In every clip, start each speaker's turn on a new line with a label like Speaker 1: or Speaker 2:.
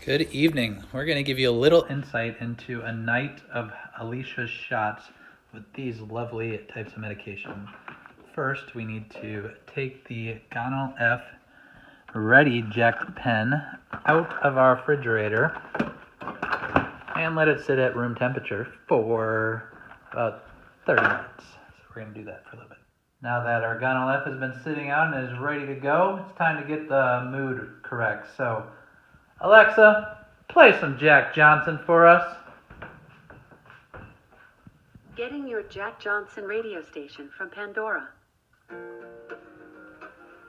Speaker 1: Good evening. We're going to give you a little insight into a night of Alicia's shots with these lovely types of medication. First, we need to take the Gonal F Ready Eject pen out of our refrigerator and let it sit at room temperature for about 30 minutes. So we're going to do that for a little bit. Now that our Gonal F has been sitting out and is ready to go, it's time to get the mood correct. So Alexa, play some Jack Johnson for us.
Speaker 2: Getting your Jack Johnson radio station from Pandora.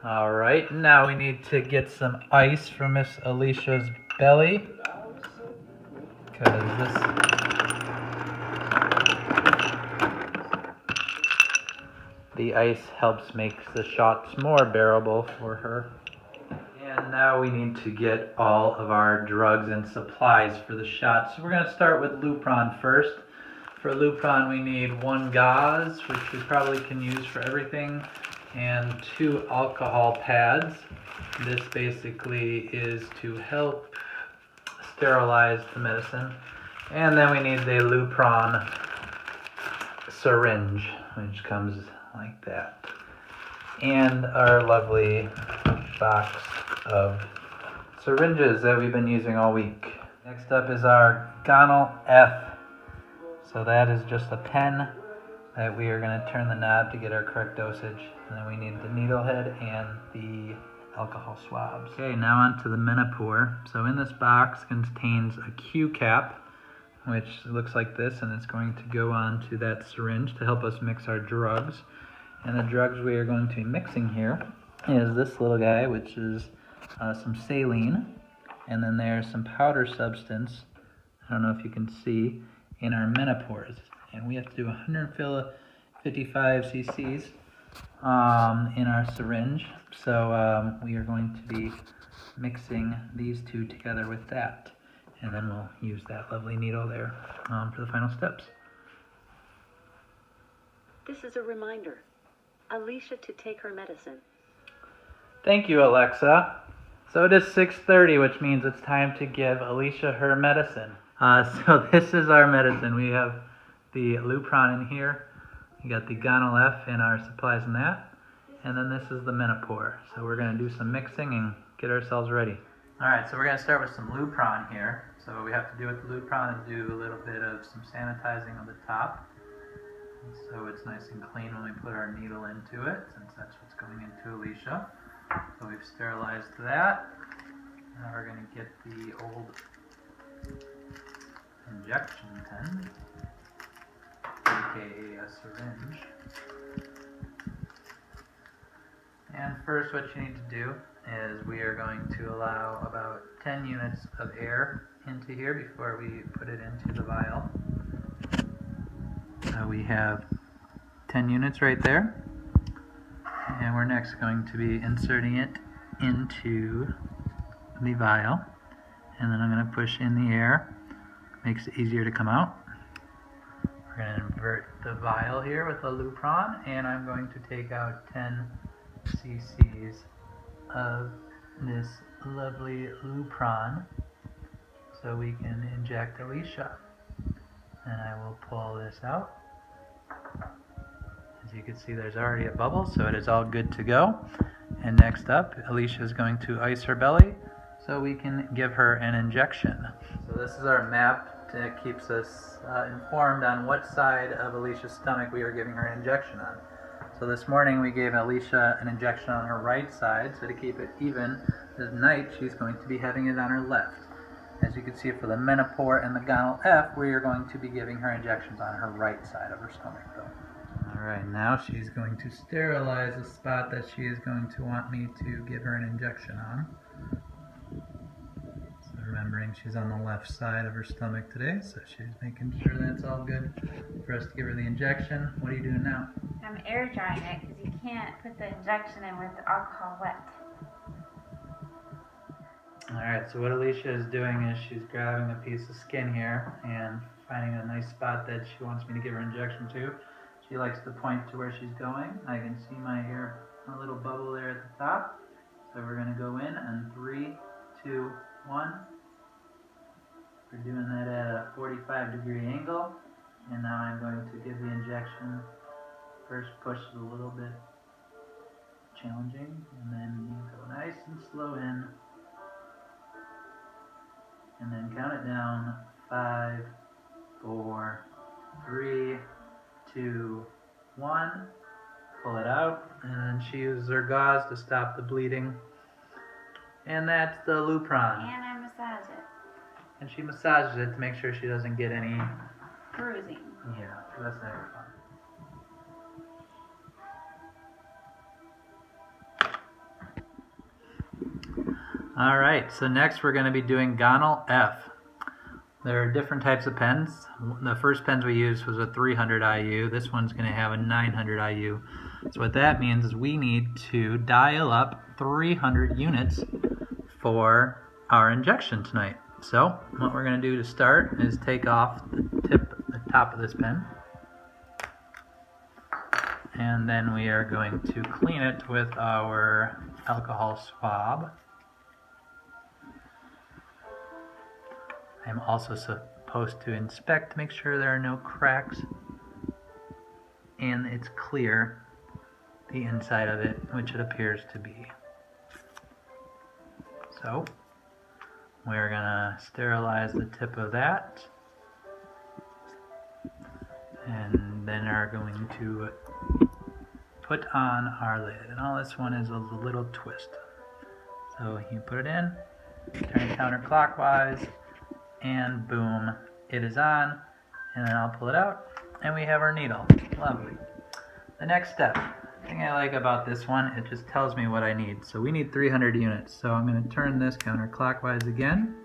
Speaker 1: All right, now we need to get some ice for Miss Alicia's belly. The ice helps make the shots more bearable for her. And now we need to get all of our drugs and supplies for the shots. So we're going to start with Lupron first. For Lupron, we need 1 gauze, which we probably can use for everything, and 2 alcohol pads. This basically is to help sterilize the medicine. And then we need the Lupron syringe, which comes like that. And our lovely box of syringes that we've been using all week. Next up is our Gonal F. So that is just a pen that we are going to turn the knob to get our correct dosage. And then we need the needle head and the alcohol swabs. Okay, now on to the Menopur. So in this box contains a Q cap, which looks like this, and it's going to go on to that syringe to help us mix our drugs. And the drugs we are going to be mixing here is this little guy, which is some saline, and then there's some powder substance, I don't know if you can see, in our Menopurs. And we have to do 155 cc's in our syringe. So we are going to be mixing these two together with that. And then we'll use that lovely needle there for the final steps.
Speaker 2: This is a reminder. Alicia to take her medicine.
Speaker 1: Thank you, Alexa. So it is 6:30, which means it's time to give Alicia her medicine. So this is our medicine. We have the Lupron in here. We got the Gonal F in our supplies in that. And then this is the Menopur. So we're going to do some mixing and get ourselves ready. Alright, so we're going to start with some Lupron here. So what we have to do with the Lupron is do a little bit of some sanitizing on the top, so it's nice and clean when we put our needle into it, since that's what's going into Alicia. So we've sterilized that. Now we're going to get the old injection pen, aka a syringe. And first what you need to do is we are going to allow about 10 units of air into here before we put it into the vial. We have 10 units right there, and we're next going to be inserting it into the vial, and then I'm going to push in the air. Makes it easier to come out. We're going to invert the vial here with a Lupron, and I'm going to take out 10 cc's of this lovely Lupron so we can inject Alicia. And I will pull this out. As you can see, there's already a bubble, so it is all good to go. And next up, Alicia is going to ice her belly so we can give her an injection. So this is our map that keeps us informed on what side of Alicia's stomach we are giving her an injection on. So this morning we gave Alicia an injection on her right side, so to keep it even, this night she's going to be having it on her left. As you can see, for the Menopur and the Gonal F, we are going to be giving her injections on her right side of her stomach, though. Alright, now she's going to sterilize the spot that she is going to want me to give her an injection on. So remembering she's on the left side of her stomach today, so she's making sure that's all good for us to give her the injection. What are you doing now?
Speaker 3: I'm air drying it because you can't put the injection in with the alcohol wet.
Speaker 1: Alright, so what Alicia is doing is she's grabbing a piece of skin here and finding a nice spot that she wants me to give her injection to. She likes to point to where she's going. I can see my hair, a little bubble there at the top. So we're going to go in, and 3, 2, 1. We're doing that at a 45-degree angle. And now I'm going to give the injection. First push is a little bit challenging, and then you go nice and slow in. And then count it down. 5, 4, 3, 2, 1. Pull it out, and then she uses her gauze to stop the bleeding. And that's the Lupron.
Speaker 3: And I massage it.
Speaker 1: And she massages it to make sure she doesn't get any
Speaker 3: Bruising.
Speaker 1: Yeah, that's never fun. Alright, so next we're going to be doing Gonal F. There are different types of pens. The first pens we used was a 300 IU. This one's going to have a 900 IU. So what that means is we need to dial up 300 units for our injection tonight. So what we're going to do to start is take off the top of this pen, and then we are going to clean it with our alcohol swab. I'm also supposed to inspect to make sure there are no cracks and it's clear, the inside of it, which it appears to be. So we're gonna sterilize the tip of that, and then are going to put on our lid. And all this one is a little twist. So you put it in, turn it counterclockwise, and boom, it is on. And then I'll pull it out, and we have our needle. Lovely. The next step. The thing I like about this one, it just tells me what I need. So we need 300 units. So I'm going to turn this counterclockwise again.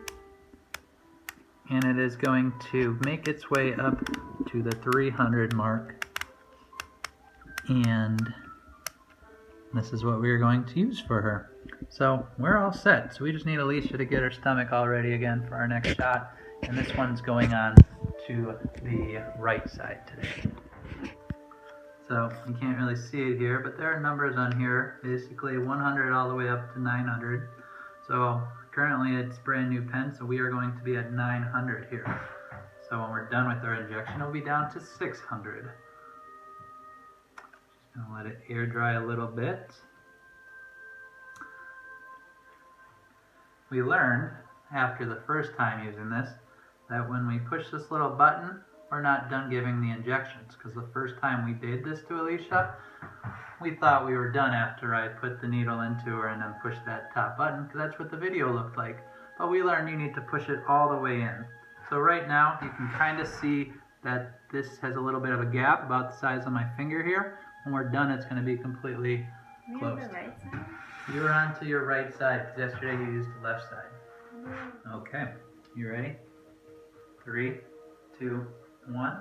Speaker 1: And it is going to make its way up to the 300 mark. And this is what we're going to use for her. So we're all set. So we just need Alicia to get her stomach all ready again for our next shot. And this one's going on to the right side today. So you can't really see it here, but there are numbers on here, basically 100 all the way up to 900. So currently it's brand new pen, so we are going to be at 900 here. So when we're done with our injection, it'll be down to 600. Just gonna let it air dry a little bit. We learned after the first time using this that when we push this little button, we're not done giving the injections, because the first time we did this to Alicia, we thought we were done after I put the needle into her and then pushed that top button, because that's what the video looked like. But we learned you need to push it all the way in. So right now, you can kind of see that this has a little bit of a gap about the size of my finger here. When we're done, it's going to be completely closed.
Speaker 3: The right side?
Speaker 1: You were on to your right side, because yesterday you used the left side. Okay, you ready? 3, 2, 1.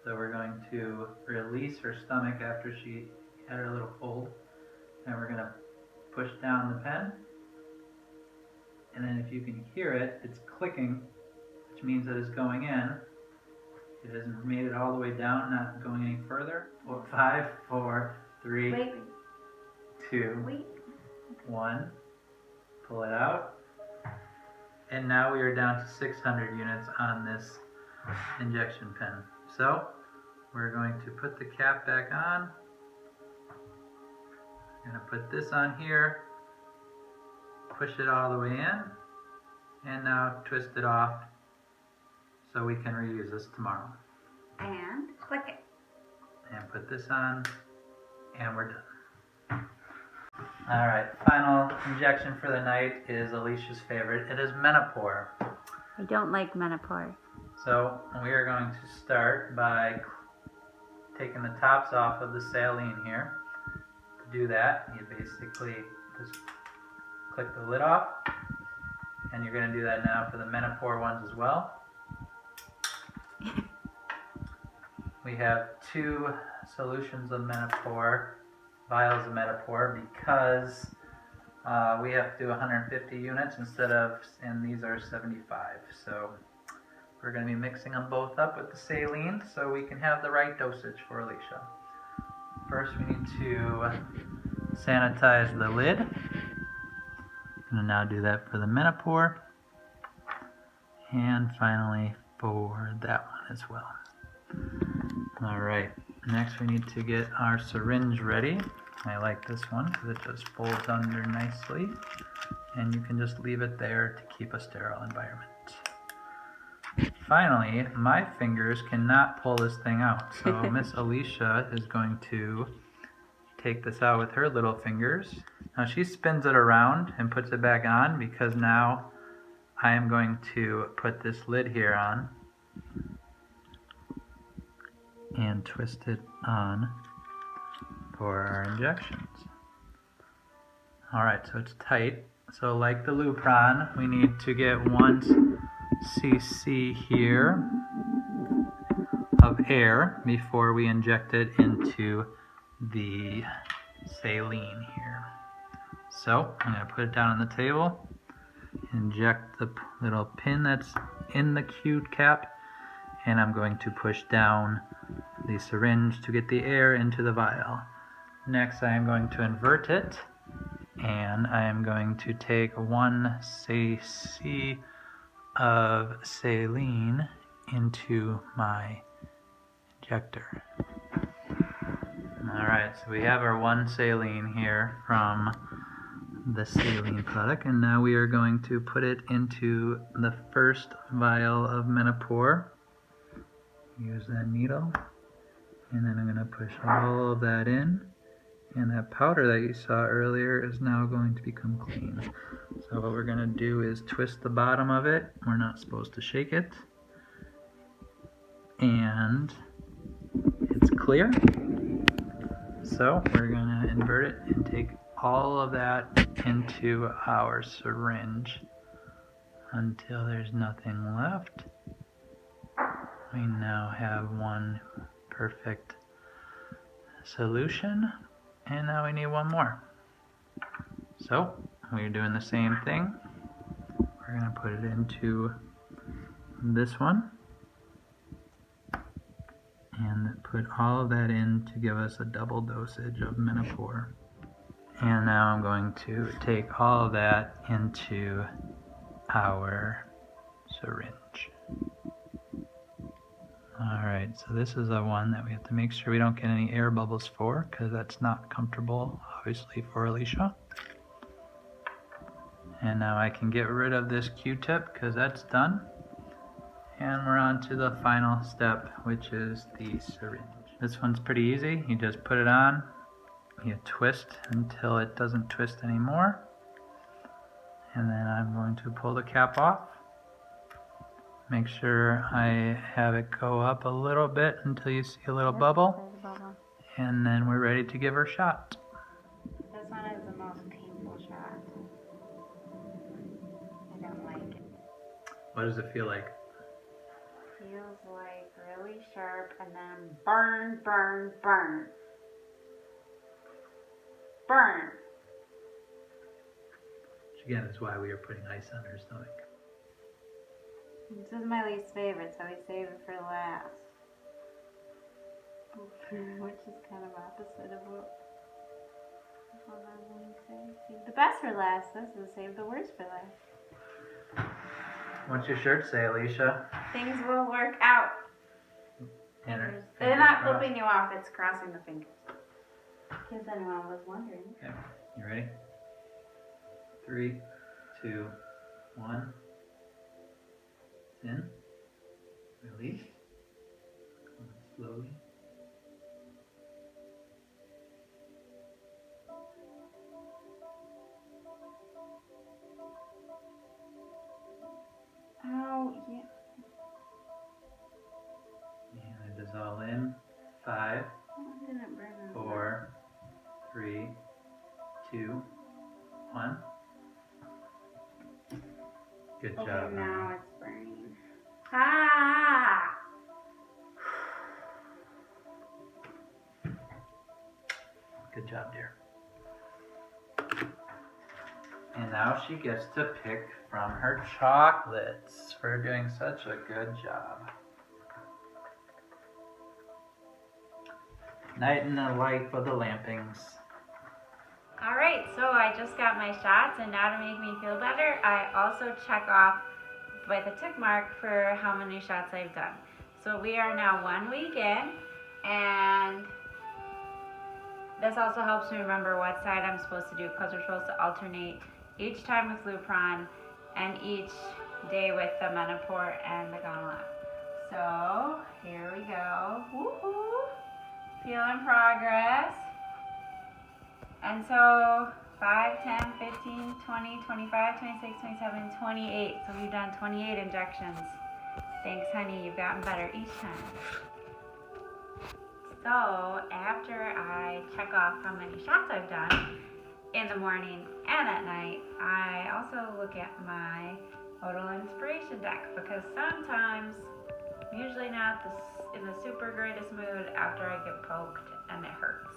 Speaker 1: So we're going to release her stomach after she had her little fold. And we're going to push down the pen. And then if you can hear it, it's clicking, which means that it's going in. It hasn't made it all the way down, not going any further. 5, 4, 3,
Speaker 3: Wait.
Speaker 1: 2,
Speaker 3: Wait.
Speaker 1: 1. Pull it out. And now we are down to 600 units on this injection pen. So we're going to put the cap back on. I'm going to put this on here, push it all the way in, and now twist it off so we can reuse this tomorrow.
Speaker 3: And click it.
Speaker 1: And put this on, and we're done. Alright, final injection for the night is Alicia's favorite. It is Menopur.
Speaker 3: I don't like Menopur.
Speaker 1: So we are going to start by taking the tops off of the saline here. To do that, you basically just click the lid off, and you're going to do that now for the Menopur ones as well. We have 2 solutions of Menopur, vials of Menopur, because we have to do 150 units instead of, and these are 75. So we're going to be mixing them both up with the saline so we can have the right dosage for Alicia. First we need to sanitize the lid. I'm going to now do that for the Menopur. And finally for that one as well. Alright, next we need to get our syringe ready. I like this one because it just folds under nicely, and you can just leave it there to keep a sterile environment. Finally, my fingers cannot pull this thing out, so Miss Alicia is going to take this out with her little fingers. Now she spins it around and puts it back on because now I am going to put this lid here on and twist it on for our injections. Alright, so it's tight. So like the Lupron, we need to get 1 cc here of air before we inject it into the saline here. So I'm going to put it down on the table, inject the little pin that's in the Q cap, and I'm going to push down the syringe to get the air into the vial. Next I am going to invert it, and I am going to take 1 cc of saline into my injector. Alright, so we have our 1 saline here from the saline product, and now we are going to put it into the first vial of Menopur. Use that needle, and then I'm going to push all of that in, and that powder that you saw earlier is now going to become clean. So what we're going to do is twist the bottom of it. We're not supposed to shake it, and it's clear. So we're going to invert it and take all of that into our syringe until there's nothing left. We now have 1 perfect solution, and now we need 1 more. So we're doing the same thing. We're going to put it into this one and put all of that in to give us a double dosage of Menopur. And now I'm going to take all of that into our syringe. Alright, so this is the one that we have to make sure we don't get any air bubbles for, because that's not comfortable, obviously, for Alicia. And now I can get rid of this Q-tip because that's done. And we're on to the final step, which is the syringe. This one's pretty easy. You just put it on, you twist until it doesn't twist anymore, and then I'm going to pull the cap off. Make sure I have it go up a little bit until you see a little bubble, and then we're ready to give her a shot.
Speaker 3: This one is the most painful shot. I don't like it.
Speaker 1: What does it feel like?
Speaker 3: Feels like really sharp and then burn, burn, burn. Burn.
Speaker 1: Which again is why we are putting ice on her stomach.
Speaker 3: This is my least favorite, so we save it for last. Which is kind of opposite of what we say. Save the best for last. This is save the worst for last.
Speaker 1: What's your shirt say, Alicia?
Speaker 3: Things will work out. They're not flipping you off, it's crossing the fingers. In case anyone was wondering.
Speaker 1: Okay, you ready? 3, 2, 1. In. Release. Come on, slowly.
Speaker 3: Oh, yeah.
Speaker 1: And it is all in. 5, 4, 3, 2, 1. Good job.
Speaker 3: Okay, now it's burning. Ah!
Speaker 1: Good job, dear. And now she gets to pick from her chocolates for doing such a good job. Night in the life of the Lampings.
Speaker 3: Alright, so I just got my shots, and now to make me feel better, I also check off with a tick mark for how many shots I've done. So we are now 1 week in, and this also helps me remember what side I'm supposed to do, because we're supposed to alternate each time with Lupron and each day with the Menopur and the Gonal. So here we go. Woohoo! Feeling progress. And so 5, 10, 15, 20, 25, 26, 27, 28. So we've done 28 injections. Thanks, honey. You've gotten better each time. So after I check off how many shots I've done in the morning and at night, I also look at my Odal inspiration deck, because sometimes, usually not in the super greatest mood after I get poked and it hurts.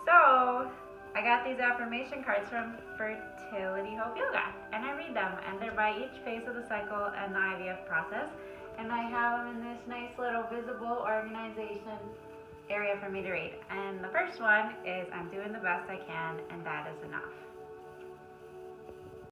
Speaker 3: So I got these affirmation cards from Fertility Hope Yoga, and I read them, and they're by each phase of the cycle and the IVF process, and I have them in this nice little visible organization area for me to read. And the first one is, I'm doing the best I can, and that is enough.